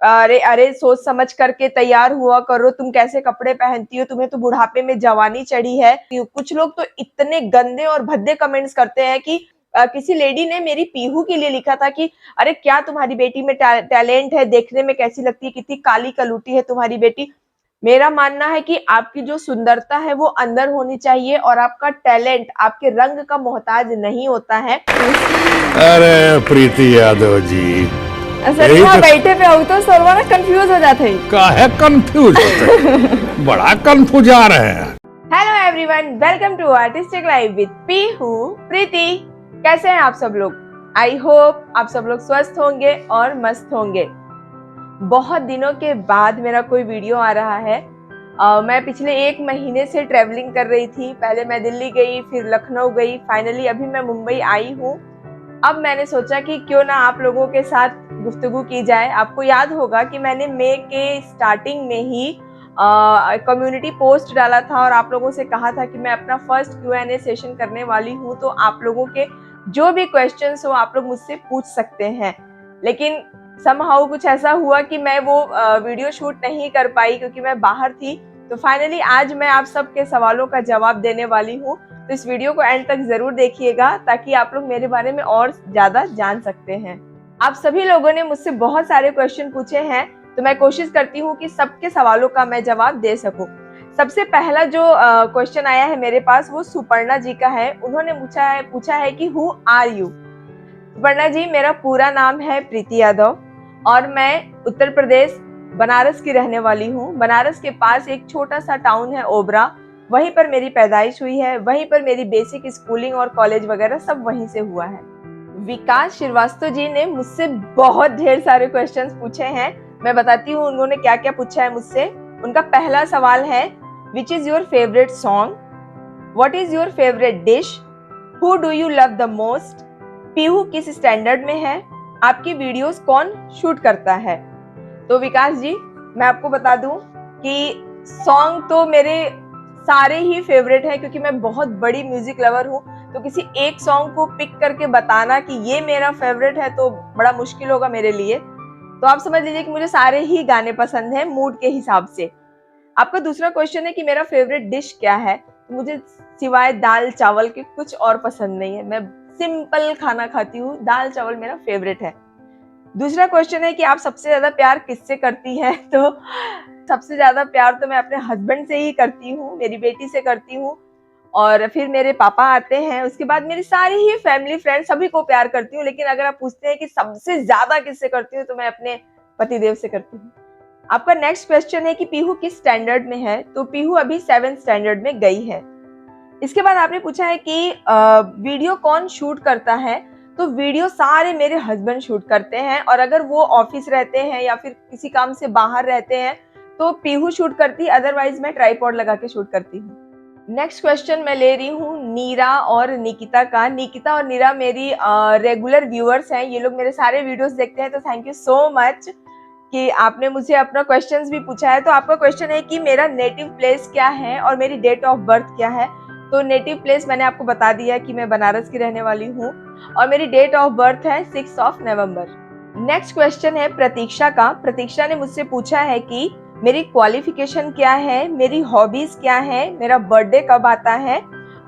अरे अरे सोच समझ करके तैयार हुआ करो, तुम कैसे कपड़े पहनती हो, तुम्हें तो बुढ़ापे में जवानी चढ़ी है। कुछ लोग तो इतने गंदे और भद्दे कमेंट्स करते हैं कि किसी लेडी ने मेरी पीहू के लिए लिखा था कि अरे क्या तुम्हारी बेटी में टैलेंट है, देखने में कैसी लगती है, कितनी काली कलूटी है तुम्हारी बेटी। मेरा मानना है कि आपकी जो सुंदरता है वो अंदर होनी चाहिए और आपका टैलेंट आपके रंग का मोहताज नहीं होता है। अरे प्रीति यादव जी, सर यहाँ बैठे पे हो तो सर्व ना कंफ्यूज हो जाते हैं। काहे कंफ्यूज होते बड़ा कंफ्यूज आ रहे हैं। Hello everyone, welcome to artistic life with Pihu Preeti. कैसे हैं आप सब लोग? आई होप आप सब लोग स्वस्थ होंगे और मस्त होंगे। बहुत दिनों के बाद मेरा कोई वीडियो आ रहा है। मैं पिछले 1 महीने से ट्रेवलिंग कर रही थी। पहले मैं दिल्ली गई, फिर लखनऊ गई, फाइनली अभी मैं मुंबई आई हूँ। अब मैंने सोचा कि क्यों ना आप लोगों के साथ गुफ्तगू की जाए। आपको याद होगा कि मैंने मई के स्टार्टिंग में ही कम्युनिटी पोस्ट डाला था और आप लोगों से कहा था कि मैं अपना फर्स्ट Q&A सेशन करने वाली हूँ, तो आप लोगों के जो भी क्वेश्चंस हो आप लोग मुझसे पूछ सकते हैं। लेकिन समहाउ कुछ ऐसा हुआ कि मैं वो वीडियो शूट नहीं कर पाई क्योंकि मैं बाहर थी। तो फाइनली आज मैं आप सबके सवालों का जवाब देने वाली हूँ। तो इस वीडियो को एंड तक जरूर देखिएगा ताकि आप लोग मेरे बारे में और ज्यादा जान सकते हैं। आप सभी लोगों ने मुझसे बहुत सारे क्वेश्चन पूछे हैं, तो मैं कोशिश करती हूँ कि सबके सवालों का मैं जवाब दे सकूं। सबसे पहला जो क्वेश्चन आया है मेरे पास वो सुपर्णा जी का है। उन्होंने पूछा है कि हु आर यू। सुपर्णा जी, मेरा पूरा नाम है प्रीति यादव और मैं उत्तर प्रदेश बनारस की रहने वाली हूँ। बनारस के पास एक छोटा सा टाउन है ओबरा, वहीं पर मेरी पैदाइश हुई है, वहीं पर मेरी बेसिक स्कूलिंग और कॉलेज वगैरह सब वहीं से हुआ है। विकास श्रीवास्तव जी ने मुझसे बहुत ढेर सारे क्वेश्चंस पूछे हैं। मैं बताती हूँ उन्होंने क्या क्या पूछा है मुझसे। उनका पहला सवाल है, which is your favourite song, what is your favourite dish, who do you love the most, Pihu किस स्टैंडर्ड में है, आपकी वीडियोस कौन शूट करता है। तो विकास जी, मैं आपको बता दूं कि सॉन्ग तो मेरे सारे ही फेवरेट हैं क्योंकि मैं बहुत बड़ी म्यूजिक लवर हूँ। तो किसी एक सॉन्ग को पिक करके बताना कि ये मेरा फेवरेट है तो बड़ा मुश्किल होगा मेरे लिए। तो आप समझ लीजिए कि मुझे सारे ही गाने पसंद हैं मूड के हिसाब से। आपका दूसरा क्वेश्चन है कि मेरा फेवरेट डिश क्या है। तो मुझे सिवाय दाल चावल के कुछ और पसंद नहीं है। मैं सिंपल खाना खाती हूँ, दाल चावल मेरा फेवरेट है। दूसरा क्वेश्चन है कि आप सबसे ज्यादा प्यार किससे करती हैं। तो सबसे ज्यादा प्यार तो मैं अपने हस्बैंड से ही करती हूँ, मेरी बेटी से करती हूँ, और फिर मेरे पापा आते हैं, उसके बाद मेरी सारी ही फैमिली फ्रेंड सभी को प्यार करती हूँ। लेकिन अगर आप पूछते हैं कि सबसे ज्यादा किससे करती हूँ तो मैं अपने पतिदेव से करती हूँ। आपका नेक्स्ट क्वेश्चन है कि पीहू किस स्टैंडर्ड में है। तो पीहू अभी 7th स्टैंडर्ड में गई है। इसके बाद आपने पूछा है कि वीडियो कौन शूट करता है। तो वीडियो सारे मेरे हस्बैंड शूट करते हैं, और अगर वो ऑफिस रहते हैं या फिर किसी काम से बाहर रहते हैं तो पीहू शूट करती, अदरवाइज मैं ट्राइपॉड लगा के शूट करती हूँ। नेक्स्ट क्वेश्चन मैं ले रही हूँ नीरा और निकिता का। निकिता और नीरा मेरी रेगुलर व्यूअर्स हैं, ये लोग मेरे सारे वीडियोस देखते हैं। तो थैंक यू सो मच कि आपने मुझे अपना क्वेश्चंस भी पूछा है। तो आपका क्वेश्चन है कि मेरा नेटिव प्लेस क्या है और मेरी डेट ऑफ बर्थ क्या है। तो नेटिव प्लेस मैंने आपको बता दिया कि मैं बनारस की रहने वाली हूँ और मेरी डेट ऑफ बर्थ है 6 नवंबर। नेक्स्ट क्वेश्चन है प्रतीक्षा का। प्रतीक्षा ने मुझसे पूछा है कि मेरी क्वालिफिकेशन क्या है, मेरी हॉबीज क्या है, मेरा बर्थडे कब आता है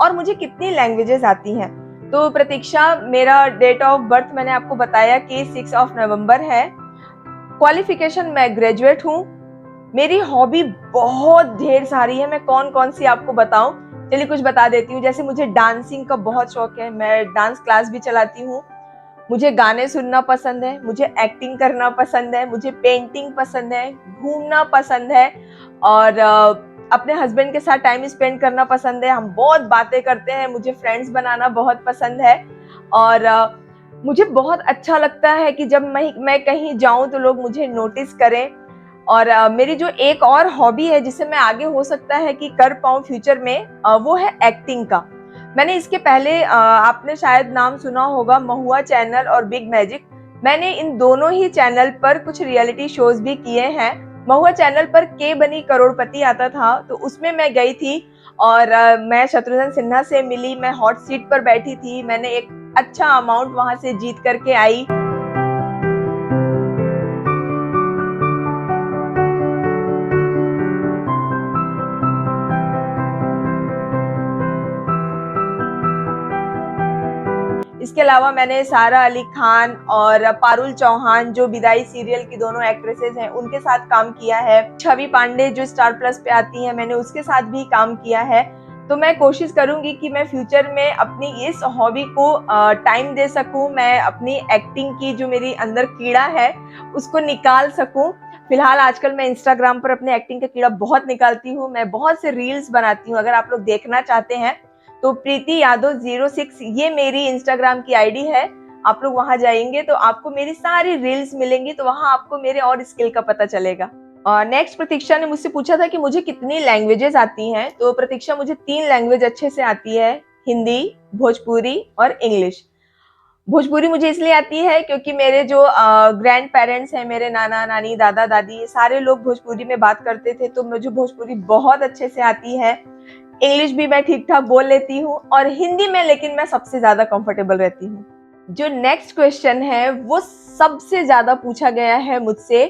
और मुझे कितनी लैंग्वेजेस आती हैं। तो प्रतीक्षा, मेरा डेट ऑफ बर्थ मैंने आपको बताया कि 6 नवंबर है। क्वालिफिकेशन मैं ग्रेजुएट हूँ। मेरी हॉबी बहुत ढेर सारी है, मैं कौन कौन सी आपको बताऊं। चलिए कुछ बता देती हूँ। जैसे मुझे डांसिंग का बहुत शौक है, मैं डांस क्लास भी चलाती हूँ। मुझे गाने सुनना पसंद है, मुझे एक्टिंग करना पसंद है, मुझे पेंटिंग पसंद है, घूमना पसंद है, और अपने हस्बैंड के साथ टाइम स्पेंड करना पसंद है। हम बहुत बातें करते हैं। मुझे फ्रेंड्स बनाना बहुत पसंद है, और मुझे बहुत अच्छा लगता है कि जब मैं कहीं जाऊं तो लोग मुझे नोटिस करें। और मेरी जो एक और हॉबी है जिसे मैं आगे हो सकता है कि कर पाऊं फ्यूचर में, वो है एक्टिंग का। मैंने इसके पहले आपने शायद नाम सुना होगा महुआ चैनल और बिग मैजिक। मैंने इन दोनों ही चैनल पर कुछ रियलिटी शोज भी किए हैं। महुआ चैनल पर के बनी करोड़पति आता था, तो उसमें मैं गई थी और मैं शत्रुघ्न सिन्हा से मिली। मैं हॉट सीट पर बैठी थी, मैंने एक अच्छा अमाउंट वहां से जीत करके आई। इसके अलावा मैंने सारा अली खान और पारुल चौहान जो विदाई सीरियल की दोनों एक्ट्रेसेस हैं उनके साथ काम किया है। छवि पांडे जो स्टार प्लस पे आती हैं, मैंने उसके साथ भी काम किया है। तो मैं कोशिश करूंगी कि मैं फ्यूचर में अपनी इस हॉबी को टाइम दे सकूं, मैं अपनी एक्टिंग की जो मेरी अंदर कीड़ा है उसको निकाल सकूं। फिलहाल आजकल मैं इंस्टाग्राम पर अपने एक्टिंग का कीड़ा बहुत निकालती हूँ, मैं बहुत से रील्स बनाती हूँ। अगर आप लोग देखना चाहते हैं तो प्रीति यादव 06 ये मेरी इंस्टाग्राम की आईडी है। आप लोग वहां जाएंगे तो आपको मेरी सारी रील्स मिलेंगी, तो वहां आपको मेरे और स्किल का पता चलेगा। नेक्स्ट प्रतीक्षा ने मुझसे पूछा था कि मुझे कितनी लैंग्वेजेस आती हैं। तो प्रतीक्षा, मुझे 3 लैंग्वेज अच्छे से आती है, हिंदी, भोजपुरी और इंग्लिश। भोजपुरी मुझे इसलिए आती है क्योंकि मेरे जो ग्रैंड पेरेंट्स हैं, मेरे नाना नानी दादा दादी, सारे लोग भोजपुरी में बात करते थे, तो मुझे भोजपुरी बहुत अच्छे से आती है। इंग्लिश भी मैं ठीक ठाक बोल लेती हूँ और हिंदी में लेकिन मैं सबसे ज्यादा कंफर्टेबल रहती हूँ। जो नेक्स्ट क्वेश्चन है वो सबसे ज्यादा पूछा गया है मुझसे,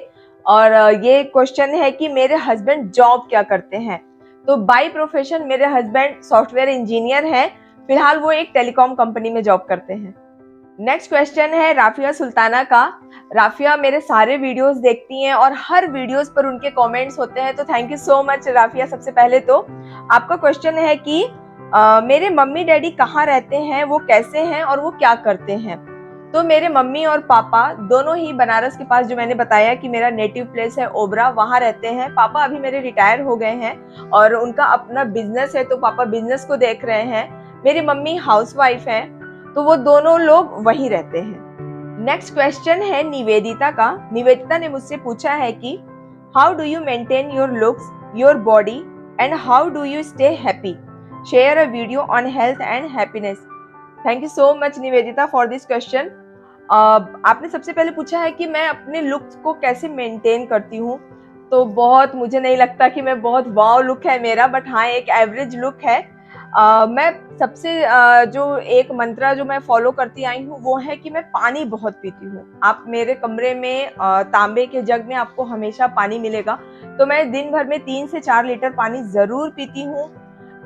और ये क्वेश्चन है कि मेरे हस्बैंड जॉब क्या करते हैं। तो बाय प्रोफेशन मेरे हस्बैंड सॉफ्टवेयर इंजीनियर हैं। फिलहाल वो एक टेलीकॉम कंपनी में जॉब करते हैं। नेक्स्ट क्वेश्चन है राफिया सुल्ताना का। राफिया मेरे सारे वीडियोस देखती हैं और हर वीडियोस पर उनके कमेंट्स होते हैं, तो thank you so much Rafia. सबसे पहले तो आपका क्वेश्चन है कि मेरे मम्मी डैडी कहाँ रहते हैं, वो कैसे हैं और वो क्या करते हैं। तो मेरे मम्मी और पापा दोनों ही बनारस के पास, जो मैंने बताया कि मेरा नेटिव प्लेस है ओबरा, वहाँ रहते हैं। पापा अभी मेरे रिटायर हो गए हैं और उनका अपना बिजनेस है, तो पापा बिजनेस को देख रहे हैं। मेरी मम्मी हाउसवाइफ हैं, तो वो दोनों लोग वहीं रहते हैं। नेक्स्ट क्वेश्चन है निवेदिता का। निवेदिता ने मुझसे पूछा है कि how do you maintain your looks, your body and how do you stay happy, share a video on health and happiness. Thank you so much Nivedita for this question. आपने सबसे पहले पूछा है कि मैं अपने लुक्स को कैसे मेंटेन करती हूँ। तो बहुत, मुझे नहीं लगता कि मैं बहुत वाव लुक है मेरा, बट हाँ एक एवरेज लुक है। मैं सबसे जो एक मंत्रा जो मैं फॉलो करती आई हूँ वो है कि मैं पानी बहुत पीती हूँ। आप मेरे कमरे में तांबे के जग में आपको हमेशा पानी मिलेगा, तो मैं दिन भर में 3 से 4 लीटर पानी जरूर पीती हूँ।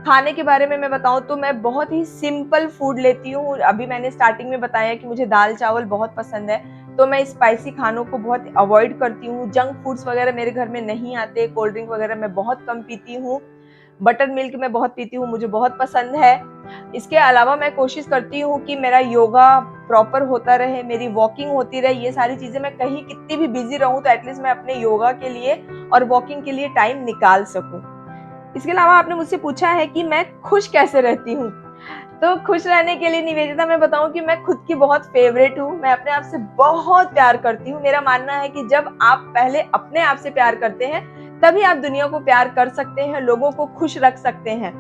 खाने के बारे में मैं बताऊं तो मैं बहुत ही सिंपल फूड लेती हूँ। अभी मैंने स्टार्टिंग में बताया कि मुझे दाल चावल बहुत पसंद है, तो मैं स्पाइसी खानों को बहुत अवॉइड करती हूँ। जंक फूड्स वगैरह मेरे घर में नहीं आते। कोल्ड ड्रिंक वगैरह मैं बहुत कम पीती हूँ। बटर मिल्क मैं बहुत पीती हूँ, मुझे बहुत पसंद है। इसके अलावा मैं कोशिश करती हूँ कि मेरा योगा प्रॉपर होता रहे, मेरी वॉकिंग होती रहे। ये सारी चीजें, मैं कहीं कितनी भी बिजी रहूं तो एटलीस्ट मैं अपने योगा के लिए और वॉकिंग के लिए टाइम निकाल सकूं। इसके अलावा आपने मुझसे पूछा है कि मैं खुश कैसे रहती हूँ। तो खुश रहने के लिए निवेदिता मैं बताऊं कि मैं खुद की बहुत फेवरेट हूँ। मैं अपने आप से बहुत प्यार करती हूँ। मेरा मानना है कि जब आप पहले अपने आप से प्यार करते हैं तभी आप दुनिया को प्यार कर सकते हैं, लोगों को खुश रख सकते हैं।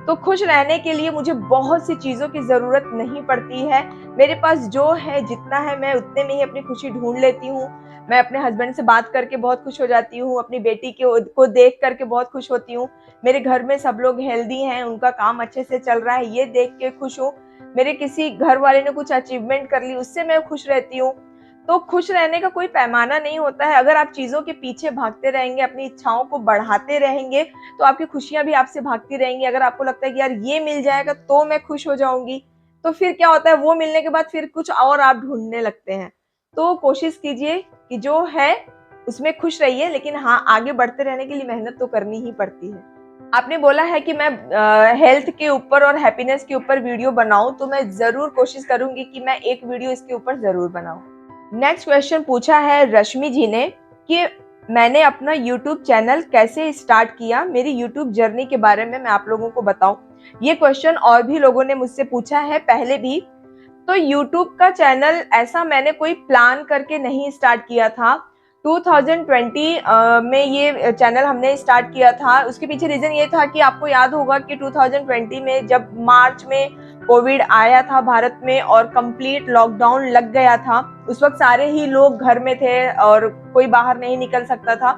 तो खुश रहने के लिए मुझे बहुत सी चीजों की जरूरत नहीं पड़ती है। मेरे पास जो है, जितना है, मैं उतने में ही अपनी खुशी ढूंढ लेती हूँ। मैं अपने हस्बैंड से बात करके बहुत खुश हो जाती हूँ, अपनी बेटी को देख करके बहुत खुश होती हूँ। मेरे घर में सब लोग हेल्दी हैं, उनका काम अच्छे से चल रहा है, ये देख के खुश हूँ। मेरे किसी घर वाले ने कुछ अचीवमेंट कर ली, उससे मैं खुश रहती हूँ। तो खुश रहने का कोई पैमाना नहीं होता है। अगर आप चीजों के पीछे भागते रहेंगे, अपनी इच्छाओं को बढ़ाते रहेंगे, तो आपकी खुशियां भी आपसे भागती रहेंगी। अगर आपको लगता है कि यार ये मिल जाएगा तो मैं खुश हो जाऊंगी, तो फिर क्या होता है, वो मिलने के बाद फिर कुछ और आप ढूंढने लगते हैं। तो कोशिश कीजिए कि जो है उसमें खुश रहिए, लेकिन हाँ आगे बढ़ते रहने के लिए मेहनत तो करनी ही पड़ती है। आपने बोला है कि मैं हेल्थ के ऊपर और हैप्पीनेस के ऊपर वीडियो बनाऊं, तो मैं जरूर कोशिश करूंगी कि मैं एक वीडियो इसके ऊपर जरूर बनाऊं। नेक्स्ट क्वेश्चन पूछा है रश्मि जी ने कि मैंने अपना YouTube चैनल कैसे स्टार्ट किया, मेरी YouTube जर्नी के बारे में मैं आप लोगों को बताऊं। ये क्वेश्चन और भी लोगों ने मुझसे पूछा है पहले भी। तो YouTube का चैनल ऐसा मैंने कोई प्लान करके नहीं स्टार्ट किया था। 2020 में ये चैनल हमने स्टार्ट किया था। उसके पीछे रीजन ये था कि आपको याद होगा कि 2020 में जब मार्च में कोविड आया था भारत में और कंप्लीट लॉकडाउन लग गया था, उस वक्त सारे ही लोग घर में थे और कोई बाहर नहीं निकल सकता था।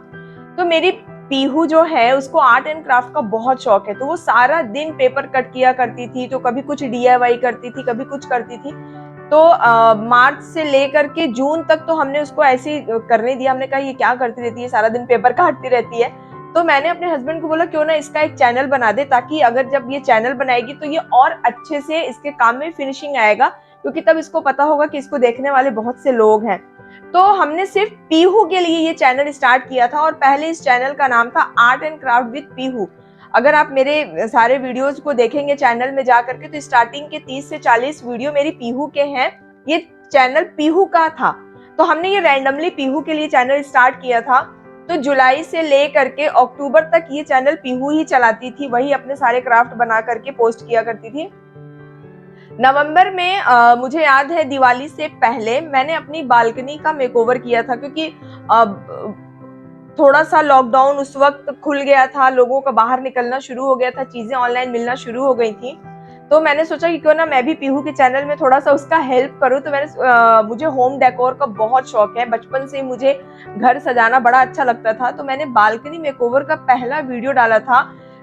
तो मेरी पीहू जो है उसको आर्ट एंड क्राफ्ट का बहुत शौक है, तो वो सारा दिन पेपर कट किया करती थी, तो कभी कुछ DIY करती थी, कभी कुछ करती थी। तो मार्च से लेकर के जून तक तो हमने उसको ऐसे ही करने दिया। हमने कहा ये क्या करती रहती है, सारा दिन पेपर काटती रहती है। तो मैंने अपने हस्बैंड को बोला क्यों ना इसका एक चैनल बना दे, ताकि अगर जब ये चैनल बनाएगी तो ये और अच्छे से इसके काम में फिनिशिंग आएगा। क्योंकि तब इसको पता होगा कि इसको देखने वाले बहुत से लोग हैं। तो हमने सिर्फ पीहू के लिए ये चैनल स्टार्ट किया था और पहले इस चैनल का नाम था art and craft with Pihu. अगर आप मेरे सारे वीडियोस को देखेंगे चैनल में जाकर के तो स्टार्टिंग के 30 से 40 वीडियो मेरी पीहू के हैं। ये चैनल पीहू का था, तो हमने ये रैंडमली पीहू के लिए चैनल स्टार्ट किया था। तो जुलाई से ले करके अक्टूबर तक ये चैनल पीहू ही चलाती थी, वही अपने सारे क्राफ्ट बना करके पोस्ट किया करती थी। नवंबर में मुझे याद है दिवाली से पहले मैंने अपनी बालकनी का मेकओवर किया था, क्योंकि थोड़ा सा लॉकडाउन उस वक्त खुल गया था, लोगों का बाहर निकलना शुरू हो गया था, चीजें ऑनलाइन मिलना शुरू हो गई थी। तो मैंने सोचा कि क्यों ना मैं भी पीहू के चैनल में थोड़ा सा उसका हेल्प करूं। तो मुझे होम डेकोर का बहुत शौक है, बचपन से ही मुझे घर सजाना बड़ा अच्छा लगता था। तो मैंने बालकनी मेकओवर का पहला वीडियो डाला था,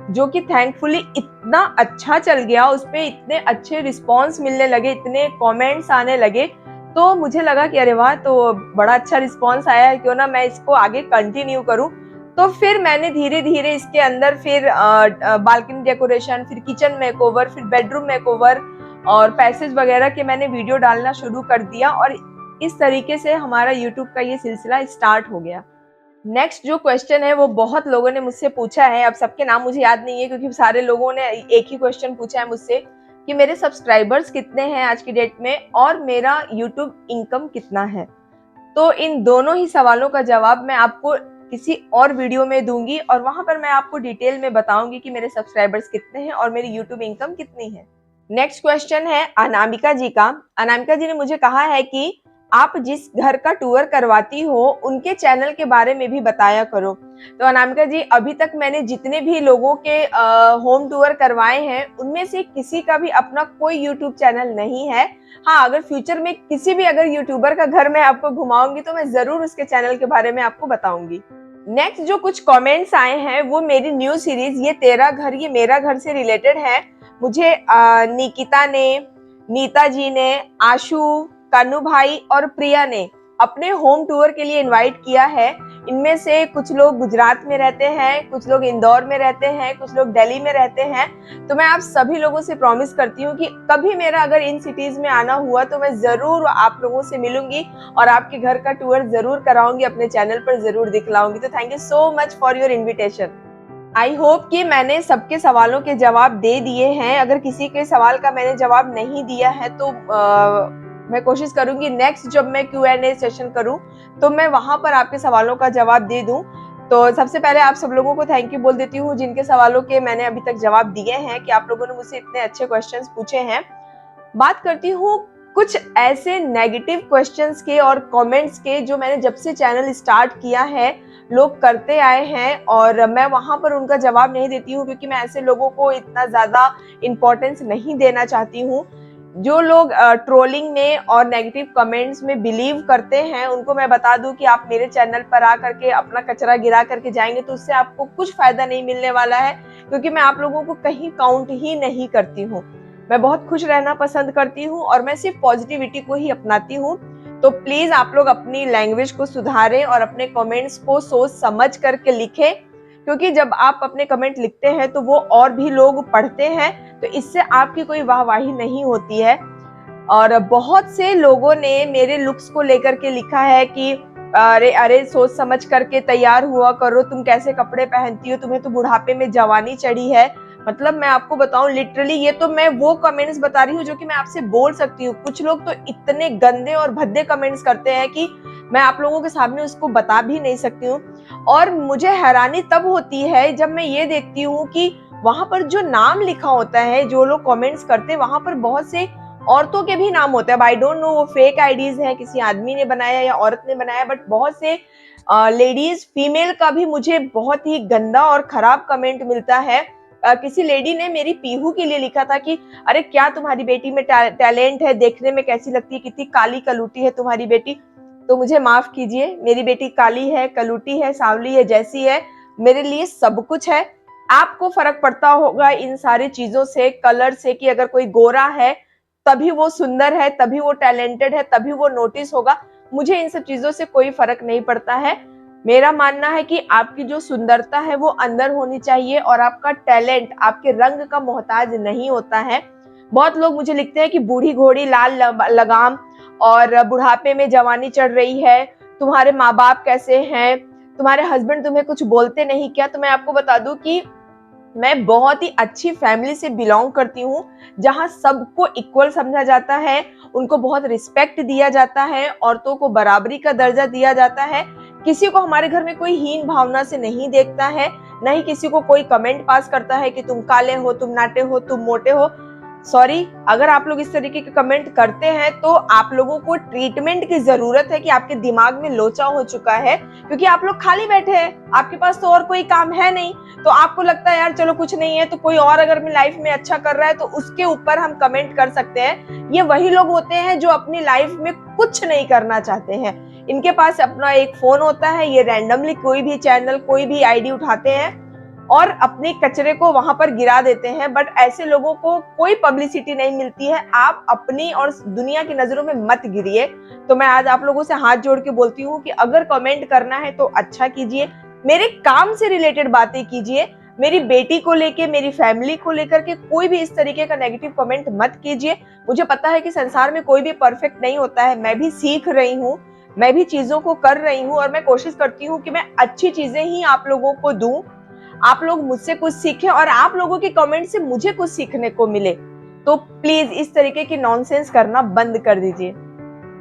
जो कि थैंकफुली इतना अच्छा चल गया, उस पे इतने अच्छे रिस्पॉन्स मिलने लगे, इतने कमेंट्स आने लगे। तो मुझे लगा कि अरे वाह, तो बड़ा अच्छा रिस्पॉन्स आया है, क्यों ना मैं इसको आगे कंटिन्यू करूं। तो फिर मैंने धीरे धीरे इसके अंदर फिर बालकनी डेकोरेशन, फिर किचन मेकओवर, फिर बेडरूम मेकओवर और पैसेज वगैरह के मैंने वीडियो डालना शुरू कर दिया, और इस तरीके से हमारा यूट्यूब का ये सिलसिला स्टार्ट हो गया। नेक्स्ट जो क्वेश्चन है वो बहुत लोगों ने मुझसे पूछा है, अब सबके नाम मुझे याद नहीं है क्योंकि सारे लोगों ने एक ही क्वेश्चन पूछा है मुझसे कि मेरे सब्सक्राइबर्स कितने हैं आज की डेट में और मेरा यूट्यूब इनकम कितना है। तो इन दोनों ही सवालों का जवाब मैं आपको किसी और वीडियो में दूंगी, और वहां पर मैं आपको डिटेल में बताऊंगी कि मेरे सब्सक्राइबर्स कितने हैं और मेरी यूट्यूब इनकम कितनी है। नेक्स्ट क्वेश्चन है अनामिका जी का। अनामिका जी ने मुझे कहा है कि आप जिस घर का टूर करवाती हो उनके चैनल के बारे में भी बताया करो। तो अनामिका जी, अभी तक मैंने जितने भी लोगों के होम टूर करवाए हैं उनमें से किसी का भी अपना कोई यूट्यूब चैनल नहीं है। हाँ, अगर फ्यूचर में किसी भी अगर यूट्यूबर का घर मैं आपको घुमाऊंगी तो मैं जरूर उसके चैनल के बारे में आपको बताऊंगी। नेक्स्ट जो कुछ कमेंट्स आए हैं वो मेरी न्यू सीरीज ये तेरा घर ये मेरा घर से रिलेटेड है। मुझे निकिता ने, नीता जी ने, आशु, कानू भाई और प्रिया ने अपने होम टूर के लिए इनवाइट किया है। इनमें से कुछ लोग गुजरात में रहते हैं, कुछ लोग इंदौर में रहते हैं, कुछ लोग दिल्ली में रहते हैं। तो मैं आप सभी लोगों से प्रॉमिस करती हूँ कि कभी मेरा अगर इन सिटीज में आना हुआ तो मैं जरूर आप लोगों से मिलूंगी और आपके घर का टूर जरूर कराऊंगी, अपने चैनल पर जरूर दिखलाऊंगी। तो thank you so much for your invitation. I hope कि मैंने सबके सवालों के जवाब दे दिए हैं। अगर किसी के सवाल का मैंने जवाब नहीं दिया है तो मैं कोशिश करूंगी नेक्स्ट जब मैं Q&A सेशन करूं तो मैं वहां पर आपके सवालों का जवाब दे दूं। तो सबसे पहले आप सब लोगों को थैंक यू बोल देती हूँ जिनके सवालों के मैंने अभी तक जवाब दिए हैं, कि आप लोगों ने मुझसे इतने अच्छे क्वेश्चंस पूछे हैं। बात करती हूँ कुछ ऐसे नेगेटिव क्वेश्चंस के और कमेंट्स के जो मैंने जब से चैनल स्टार्ट किया है लोग करते आए हैं, और मैं वहां पर उनका जवाब नहीं देती हूँ क्योंकि मैं ऐसे लोगों को इतना ज्यादा इम्पोर्टेंस नहीं देना चाहती हूँ। जो लोग ट्रोलिंग में और नेगेटिव कमेंट्स में बिलीव करते हैं उनको मैं बता दूं कि आप मेरे चैनल पर आ करके अपना कचरा गिरा करके जाएंगे तो उससे आपको कुछ फायदा नहीं मिलने वाला है, क्योंकि मैं आप लोगों को कहीं काउंट ही नहीं करती हूँ। मैं बहुत खुश रहना पसंद करती हूँ और मैं सिर्फ पॉजिटिविटी को ही अपनाती हूँ। तो प्लीज आप लोग अपनी लैंग्वेज को सुधारें और अपने कमेंट्स को सोच समझ करके लिखें, क्योंकि जब आप अपने कमेंट लिखते हैं तो वो और भी लोग पढ़ते हैं, तो इससे आपकी कोई वाहवाही नहीं होती है। और बहुत से लोगों ने मेरे लुक्स को लेकर के लिखा है कि अरे अरे सोच समझ करके तैयार हुआ करो, तुम कैसे कपड़े पहनती हो, तुम्हें तो बुढ़ापे में जवानी चढ़ी है। मतलब मैं आपको बताऊं लिटरली ये तो मैं वो कमेंट्स बता रही हूँ जो कि मैं आपसे बोल सकती हूँ। कुछ लोग तो इतने गंदे और भद्दे कमेंट्स करते हैं कि मैं आप लोगों के सामने उसको बता भी नहीं सकती हूँ। और मुझे हैरानी तब होती है जब मैं ये देखती हूँ कि वहां पर जो नाम लिखा होता है, जो लोग कमेंट्स करते हैं वहां पर बहुत से औरतों के भी नाम होते हैं। आई डोंट नो वो फेक आईडीज है, किसी आदमी ने बनाया या औरत ने बनाया, बट बहुत से लेडीज फीमेल का भी मुझे बहुत ही गंदा और खराब कमेंट मिलता है। किसी लेडी ने मेरी पीहू के लिए लिखा था कि अरे क्या तुम्हारी बेटी में टैलेंट है, देखने में कैसी लगती है, कितनी काली कलूटी है तुम्हारी बेटी। तो मुझे माफ कीजिए, मेरी बेटी काली है, कलूटी है, सांवली है, जैसी है, मेरे लिए सब कुछ है। आपको फर्क पड़ता होगा इन सारी चीजों से, कलर से, कि अगर कोई गोरा है तभी वो सुंदर है, तभी वो टैलेंटेड है, तभी वो नोटिस होगा। मुझे इन सब चीजों से कोई फर्क नहीं पड़ता है। मेरा मानना है कि आपकी जो सुंदरता है वो अंदर होनी चाहिए और आपका टैलेंट आपके रंग का मोहताज नहीं होता है। बहुत लोग मुझे लिखते हैं कि बूढ़ी घोड़ी लाल लगाम और बुढ़ापे में जवानी चढ़ रही है, तुम्हारे माँ बाप कैसे हैं, तुम्हारे हस्बैंड तुम्हें कुछ बोलते नहीं क्या। तो मैं आपको बता दूं कि मैं बहुत ही अच्छी फैमिली से बिलोंग करती हूँ, जहाँ सबको इक्वल समझा जाता है, उनको बहुत रिस्पेक्ट दिया जाता है, औरतों को बराबरी का दर्जा दिया जाता है। किसी को हमारे घर में कोई हीन भावना से नहीं देखता है, न ही किसी को कोई कमेंट पास करता है कि तुम काले हो, तुम नाटे हो, तुम मोटे हो। सॉरी, अगर आप लोग इस तरीके के कमेंट करते हैं तो आप लोगों को ट्रीटमेंट की जरूरत है कि आपके दिमाग में लोचा हो चुका है, क्योंकि आप लोग खाली बैठे हैं, आपके पास तो और कोई काम है नहीं, तो आपको लगता है यार चलो कुछ नहीं है, तो कोई और अगर अपनी लाइफ में अच्छा कर रहा है तो उसके ऊपर हम कमेंट कर सकते हैं। ये वही लोग होते हैं जो अपनी लाइफ में कुछ नहीं करना चाहते हैं। इनके पास अपना एक फोन होता है, ये रैंडमली कोई भी चैनल, कोई भी आईडी उठाते हैं और अपने कचरे को वहां पर गिरा देते हैं। बट ऐसे लोगों को कोई पब्लिसिटी नहीं मिलती है। आप अपनी और दुनिया की नजरों में मत गिरिए। तो मैं आज आप लोगों से हाथ जोड़ के बोलती हूँ कि अगर कमेंट करना है तो अच्छा कीजिए, मेरे काम से रिलेटेड बातें कीजिए, मेरी बेटी को लेके, मेरी फैमिली को लेकर के कोई भी इस तरीके का नेगेटिव कमेंट मत कीजिए। मुझे पता है कि संसार में कोई भी परफेक्ट नहीं होता है, मैं भी सीख रही हूँ, मैं भी चीजों को कर रही हूँ और मैं कोशिश करती हूँ कि मैं अच्छी चीजें ही आप लोगों को दूं, आप लोग मुझसे कुछ सीखें और आप लोगों के कमेंट से मुझे कुछ सीखने को मिले। तो प्लीज इस तरीके की नॉनसेंस करना बंद कर दीजिए।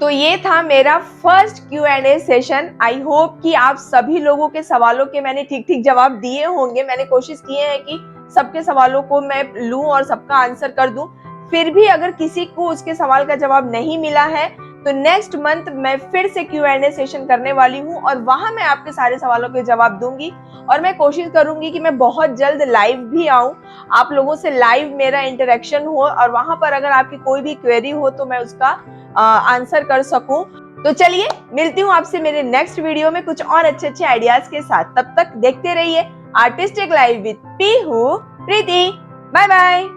तो ये था मेरा first Q&A session. I hope कि आप सभी लोगों के सवालों के मैंने ठीक ठीक जवाब दिए होंगे। मैंने कोशिश की है कि सबके सवालों को मैं लूं और सबका आंसर कर दूं। फिर भी अगर किसी को उसके सवाल का जवाब नहीं मिला है तो नेक्स्ट मंथ मैं फिर से Q&A सेशन करने वाली हूँ और वहां मैं आपके सारे सवालों के जवाब दूंगी। और मैं कोशिश करूंगी कि मैं बहुत जल्द लाइव भी आऊं, आप लोगों से लाइव मेरा इंटरेक्शन हो और वहां पर अगर आपकी कोई भी क्वेरी हो तो मैं उसका आंसर कर सकूं। तो चलिए मिलती हूँ आपसे मेरे नेक्स्ट वीडियो में कुछ और अच्छे अच्छे आइडियाज के साथ। तब तक देखते रहिए artistic live with Pihu Preeti. Bye bye.